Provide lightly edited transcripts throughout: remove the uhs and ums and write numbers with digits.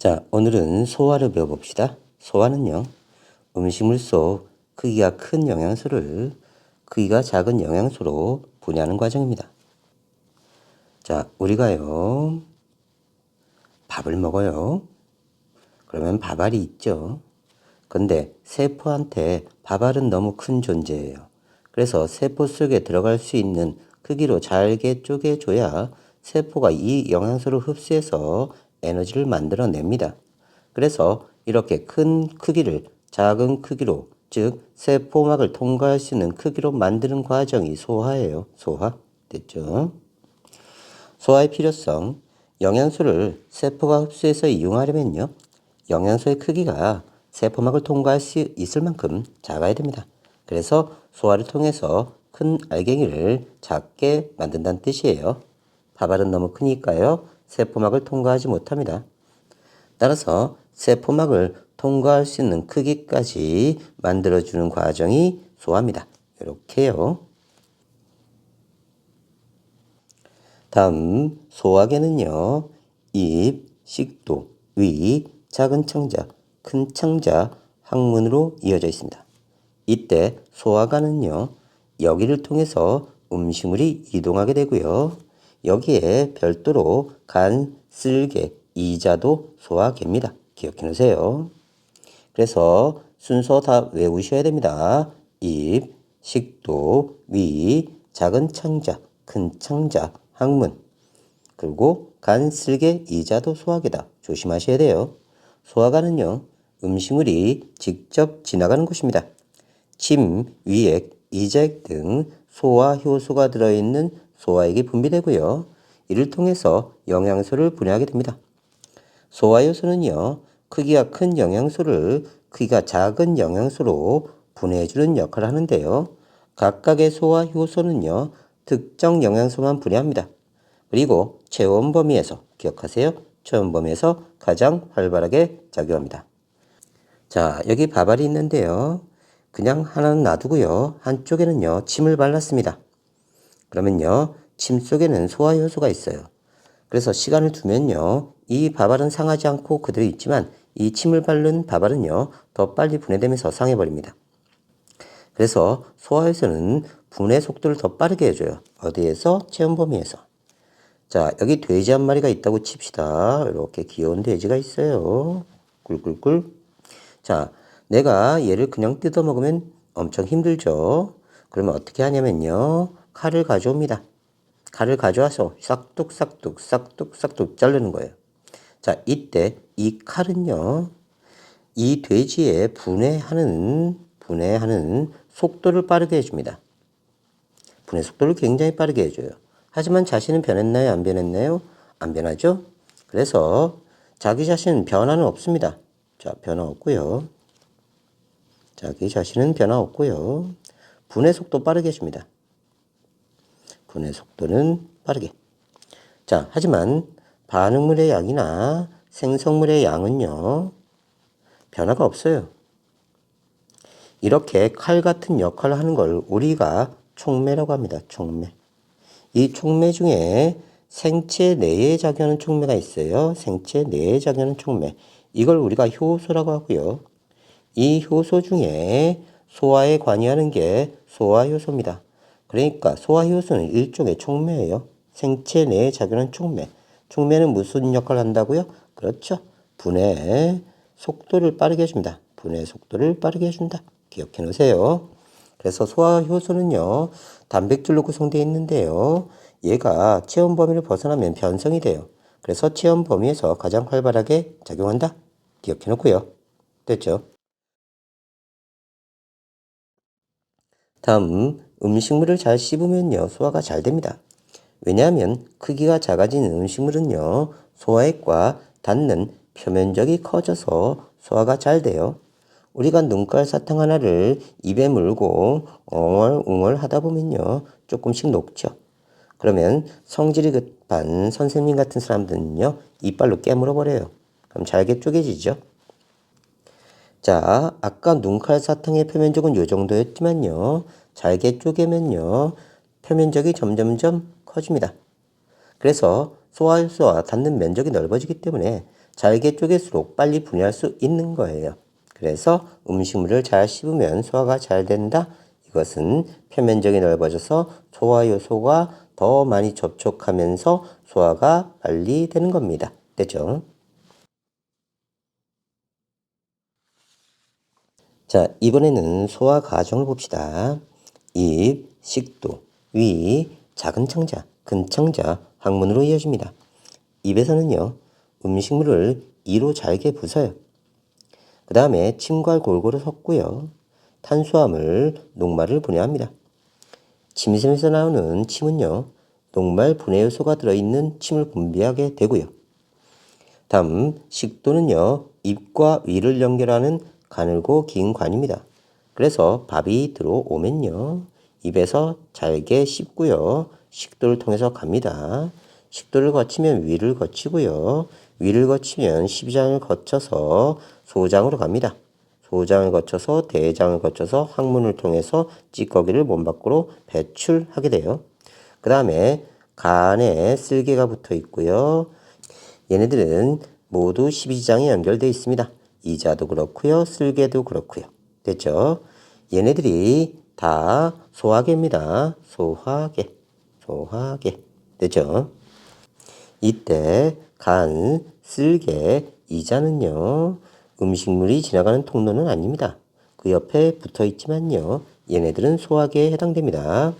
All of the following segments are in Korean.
자, 오늘은 소화를 배워봅시다. 소화는요, 음식물 속 크기가 큰 영양소를 크기가 작은 영양소로 분해하는 과정입니다. 자, 우리가요, 밥을 먹어요. 그러면 밥알이 있죠. 근데 세포한테 밥알은 너무 큰 존재예요. 그래서 세포 속에 들어갈 수 있는 크기로 잘게 쪼개줘야 세포가 이 영양소를 흡수해서 에너지를 만들어냅니다. 그래서 이렇게 큰 크기를 작은 크기로, 즉 세포막을 통과할 수 있는 크기로 만드는 과정이 소화예요. 소화. 됐죠? 소화의 필요성. 영양소를 세포가 흡수해서 이용하려면요, 영양소의 크기가 세포막을 통과할 수 있을 만큼 작아야 됩니다. 그래서 소화를 통해서 큰 알갱이를 작게 만든다는 뜻이에요. 밥알은 너무 크니까요, 세포막을 통과하지 못합니다. 따라서 세포막을 통과할 수 있는 크기까지 만들어주는 과정이 소화입니다. 이렇게요. 다음 소화계는요, 입, 식도, 위, 작은 창자, 큰 창자, 항문으로 이어져 있습니다. 이때 소화관은요, 여기를 통해서 음식물이 이동하게 되고요. 여기에 별도로 간, 쓸개, 이자도 소화계입니다. 기억해 놓으세요. 그래서 순서 다 외우셔야 됩니다. 입, 식도, 위, 작은 창자, 큰 창자, 항문, 그리고 간, 쓸개, 이자도 소화계다. 조심하셔야 돼요. 소화관은요, 음식물이 직접 지나가는 곳입니다. 침, 위액, 이자액 등 소화 효소가 들어있는 소화액이 분비되고요. 이를 통해서 영양소를 분해하게 됩니다. 소화 효소는요, 크기가 큰 영양소를 크기가 작은 영양소로 분해해주는 역할을 하는데요. 각각의 소화 효소는요, 특정 영양소만 분해합니다. 그리고 체온 범위에서, 기억하세요. 체온 범위에서 가장 활발하게 작용합니다. 자, 여기 밥알이 있는데요. 그냥 하나는 놔두고요. 한쪽에는요, 침을 발랐습니다. 그러면요, 침 속에는 소화 효소가 있어요. 그래서 시간을 두면요, 이 밥알은 상하지 않고 그대로 있지만 이 침을 바른 밥알은요, 더 빨리 분해되면서 상해버립니다. 그래서 소화효소는 분해 속도를 더 빠르게 해줘요. 어디에서? 체온 범위에서. 자, 여기 돼지 한 마리가 있다고 칩시다. 이렇게 귀여운 돼지가 있어요. 꿀꿀꿀. 자, 내가 얘를 그냥 뜯어 먹으면 엄청 힘들죠. 그러면 어떻게 하냐면요, 칼을 가져옵니다. 칼을 가져와서 싹둑싹둑 싹둑싹둑 자르는 거예요. 자, 이때 이 칼은요, 이 돼지의 분해하는 속도를 빠르게 해줍니다. 분해 속도를 굉장히 빠르게 해줘요. 하지만 자신은 변했나요? 안 변했나요? 안 변하죠? 그래서 자기 자신은 변화는 없습니다. 자, 변화 없고요. 자기 자신은 변화 없고요. 분해 속도 빠르게 해줍니다. 분해 속도는 빠르게. 자, 하지만 반응물의 양이나 생성물의 양은요, 변화가 없어요. 이렇게 칼 같은 역할을 하는 걸 우리가 촉매라고 합니다. 촉매. 이 촉매 중에 생체 내에 작용하는 촉매가 있어요. 생체 내에 작용하는 촉매. 이걸 우리가 효소라고 하고요. 이 효소 중에 소화에 관여하는 게 소화효소입니다. 그러니까 소화효소는 일종의 촉매예요. 생체 내에 작용하는 촉매. 촉매는 무슨 역할을 한다고요? 그렇죠. 분해 속도를 빠르게 해줍니다. 분해 속도를 빠르게 해준다. 기억해 놓으세요. 그래서 소화효소는요, 단백질로 구성되어 있는데요. 얘가 체온 범위를 벗어나면 변성이 돼요. 그래서 체온 범위에서 가장 활발하게 작용한다. 기억해 놓고요. 됐죠? 다음, 음식물을 잘 씹으면요, 소화가 잘 됩니다. 왜냐하면 크기가 작아진 음식물은요, 소화액과 닿는 표면적이 커져서 소화가 잘 돼요. 우리가 눈깔 사탕 하나를 입에 물고 웅얼웅얼 하다 보면요, 조금씩 녹죠. 그러면 성질이 급한 선생님 같은 사람들은요, 이빨로 깨물어 버려요. 그럼 잘게 쪼개지죠. 자, 아까 눈칼 사탕의 표면적은 이 정도였지만요, 잘게 쪼개면요, 표면적이 점점점 커집니다. 그래서 소화효소와 닿는 면적이 넓어지기 때문에 잘게 쪼갤수록 빨리 분해할 수 있는 거예요. 그래서 음식물을 잘 씹으면 소화가 잘 된다. 이것은 표면적이 넓어져서 소화 요소가 더 많이 접촉하면서 소화가 빨리 되는 겁니다. 됐죠? 자, 이번에는 소화 과정을 봅시다. 입, 식도, 위, 작은 창자, 큰 창자, 항문으로 이어집니다. 입에서는요, 음식물을 이로 잘게 부숴요. 그 다음에 침과 골고루 섞고요. 탄수화물, 녹말을 분해합니다. 침샘에서 나오는 침은요, 녹말 분해 요소가 들어있는 침을 분비하게 되고요. 다음 식도는요, 입과 위를 연결하는 가늘고 긴 관입니다. 그래서 밥이 들어오면요, 입에서 잘게 씹고요, 식도를 통해서 갑니다. 식도를 거치면 위를 거치고요, 위를 거치면 십이장을 거쳐서 소장으로 갑니다. 소장을 거쳐서 대장을 거쳐서 항문을 통해서 찌꺼기를 몸 밖으로 배출하게 돼요. 그 다음에 간에 쓸개가 붙어 있고요. 얘네들은 모두 십이지장에 연결되어 있습니다. 이자도 그렇고요. 쓸개도 그렇고요. 됐죠? 얘네들이 다 소화계입니다. 소화계. 소화계. 됐죠? 이때 간, 쓸개, 이자는요. 음식물이 지나가는 통로는 아닙니다. 그 옆에 붙어 있지만요. 얘네들은 소화계에 해당됩니다.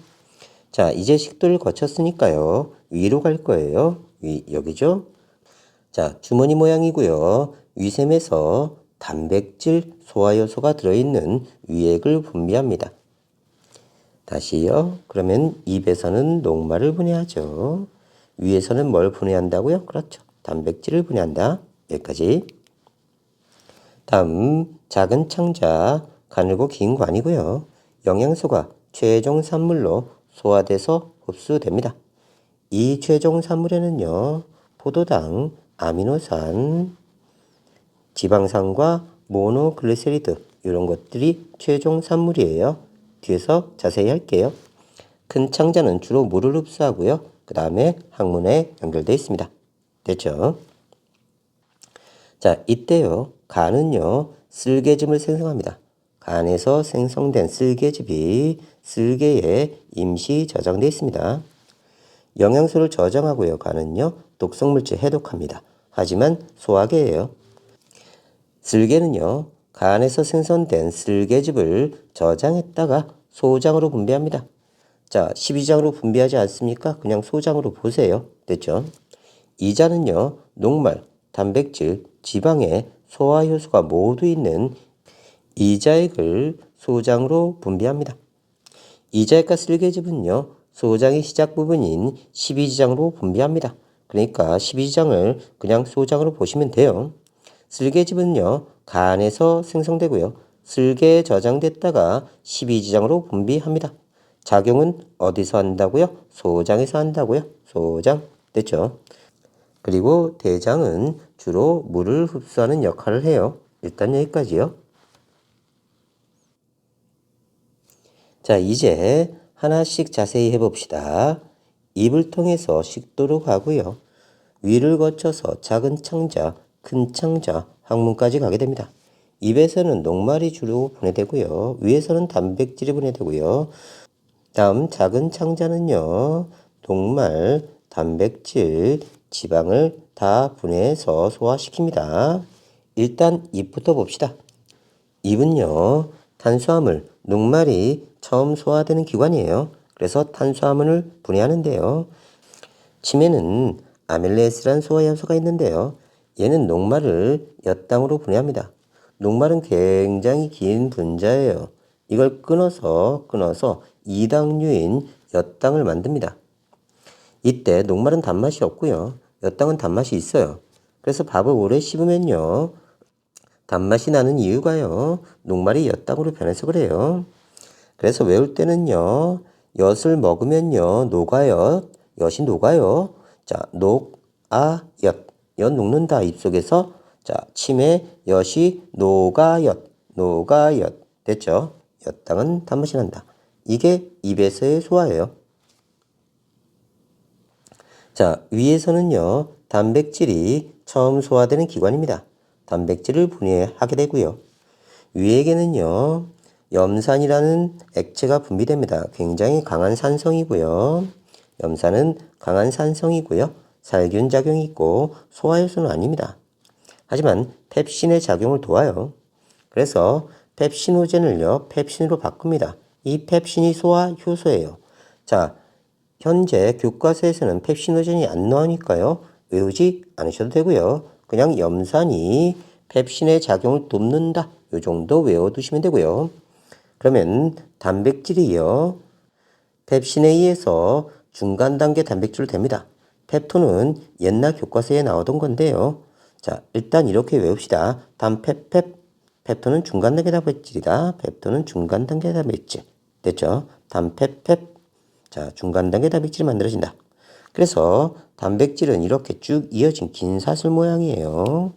자, 이제 식도를 거쳤으니까요. 위로 갈 거예요. 여기죠? 자, 주머니 모양이고요. 위샘에서 단백질, 소화효소가 들어있는 위액을 분비합니다. 다시요. 그러면 입에서는 녹말을 분해하죠. 위에서는 뭘 분해한다고요? 그렇죠. 단백질을 분해한다. 여기까지. 다음 작은 창자, 가늘고 긴 관이고요. 영양소가 최종 산물로 소화돼서 흡수됩니다. 이 최종 산물에는요. 포도당, 아미노산, 지방산과 모노글리세리드 이런 것들이 최종 산물이에요. 뒤에서 자세히 할게요. 큰 창자는 주로 물을 흡수하고요. 그 다음에 항문에 연결되어 있습니다. 됐죠? 자, 이때요. 간은요. 쓸개즙을 생성합니다. 간에서 생성된 쓸개즙이 쓸개에 임시 저장되어 있습니다. 영양소를 저장하고요. 간은요. 독성물질 해독합니다. 하지만 소화계예요. 쓸개는요. 간에서 생성된 쓸개즙을 저장했다가 소장으로 분비합니다. 자, 12장으로 분비하지 않습니까? 그냥 소장으로 보세요. 됐죠? 이자는요. 녹말, 단백질, 지방에 소화효소가 모두 있는 이자액을 소장으로 분비합니다. 이자액과 쓸개즙은요. 소장의 시작 부분인 12지장으로 분비합니다. 그러니까 12지장을 그냥 소장으로 보시면 돼요. 쓸개즙은요. 간에서 생성되고요. 쓸개에 저장됐다가 12지장으로 분비합니다. 작용은 어디서 한다고요? 소장에서 한다고요. 소장. 됐죠? 그리고 대장은 주로 물을 흡수하는 역할을 해요. 일단 여기까지요. 자, 이제 하나씩 자세히 해봅시다. 입을 통해서 식도로 가고요. 위를 거쳐서 작은 창자, 큰 창자, 항문까지 가게 됩니다. 입에서는 녹말이 주로 분해되고요. 위에서는 단백질이 분해되고요. 다음 작은 창자는요. 녹말, 단백질, 지방을 다 분해해서 소화시킵니다. 일단 입부터 봅시다. 입은요. 탄수화물, 녹말이 처음 소화되는 기관이에요. 그래서 탄수화물을 분해하는데요. 침에는 아밀레이스라는 소화효소가 있는데요. 얘는 녹말을 엿당으로 분해합니다. 녹말은 굉장히 긴 분자예요. 이걸 끊어서 이당류인 엿당을 만듭니다. 이때 녹말은 단맛이 없고요. 엿당은 단맛이 있어요. 그래서 밥을 오래 씹으면요. 단맛이 나는 이유가요. 녹말이 엿당으로 변해서 그래요. 그래서 외울 때는요. 엿을 먹으면요. 녹아요. 엿이 녹아요. 자, 엿. 엿 녹는다. 입속에서. 자, 침에 엿이 녹아엿. 됐죠? 엿당은 단맛이 난다. 이게 입에서의 소화예요. 자, 위에서는요. 단백질이 처음 소화되는 기관입니다. 단백질을 분해하게 되고요. 위액에는요, 염산이라는 액체가 분비됩니다. 굉장히 강한 산성이고요. 염산은 강한 산성이고요. 살균 작용이 있고 소화효소는 아닙니다. 하지만 펩신의 작용을 도와요. 그래서 펩시노젠을요, 펩신으로 바꿉니다. 이 펩신이 소화효소예요. 자, 현재 교과서에서는 펩시노젠이 안 나오니까요, 외우지 않으셔도 되고요. 그냥 염산이 펩신의 작용을 돕는다. 요 정도 외워두시면 되고요. 그러면 단백질이요, 펩신에 의해서 중간 단계 단백질로 됩니다. 펩토는 옛날 교과서에 나오던 건데요. 자, 일단 이렇게 외웁시다. 펩토는 중간 단계 단백질이다. 펩토는 중간 단계 단백질. 됐죠? 자, 중간 단계 단백질이 만들어진다. 그래서 단백질은 이렇게 쭉 이어진 긴 사슬 모양이에요.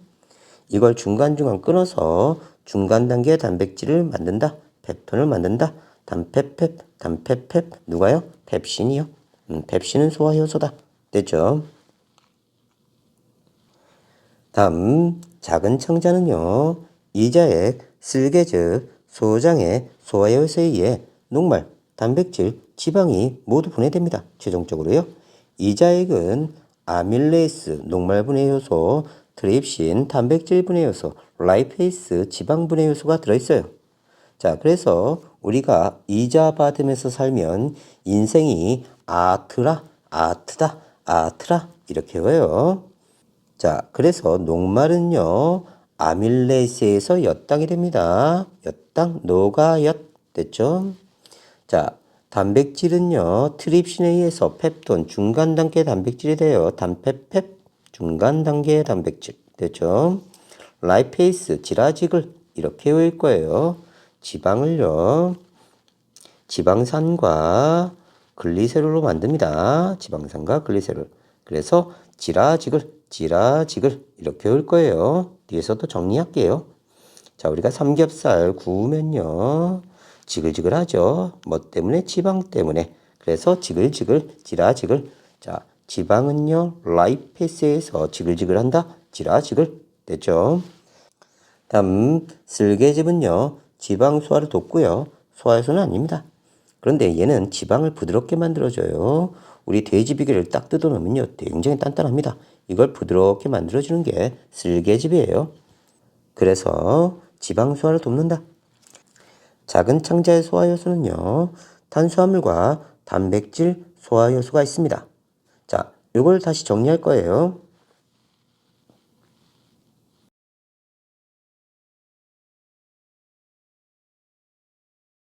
이걸 중간중간 끊어서 중간 단계 단백질을 만든다. 펩톤을 만든다. 단페펩. 누가요? 펩신이요. 펩신은 소화효소다. 됐죠? 다음 작은 청자는요, 이자액, 쓸개즙, 소장의 소화효소에 의해 녹말, 단백질, 지방이 모두 분해됩니다. 최종적으로요. 이자액은 아밀레이스, 녹말 분해 효소, 트립신, 단백질 분해 효소, 라이페이스, 지방 분해 효소가 들어있어요. 자, 그래서 우리가 이자 받으면서 살면 인생이 아트라 이렇게 외워요. 자, 그래서 녹말은요, 아밀레이스에서 엿당이 됩니다. 엿당, 노가엿. 됐죠? 자, 단백질은요, 트립신에 의해서 펩톤, 중간 단계 단백질이 돼요. 단페펩, 중간 단계 단백질. 됐죠? 라이페이스, 지라직을 이렇게 외울 거예요. 지방을요, 지방산과 글리세롤로 만듭니다. 지방산과 글리세롤. 그래서 지라직을 이렇게 외울 거예요. 뒤에서도 정리할게요. 자, 우리가 삼겹살 구우면요, 지글지글하죠. 뭐 때문에? 지방 때문에. 그래서 지라직을. 자, 지방은요, 라이페이스에서 지글지글한다. 지라직을. 됐죠? 다음 쓸개즙은요, 지방 소화를 돕고요. 소화효소는 아닙니다. 그런데 얘는 지방을 부드럽게 만들어줘요. 우리 돼지 비계를 딱 뜯어놓으면요, 굉장히 단단합니다. 이걸 부드럽게 만들어주는 게 쓸개즙이에요. 그래서 지방 소화를 돕는다. 작은 창자의 소화효소는요, 탄수화물과 단백질 소화효소가 있습니다. 자, 이걸 다시 정리할 거예요.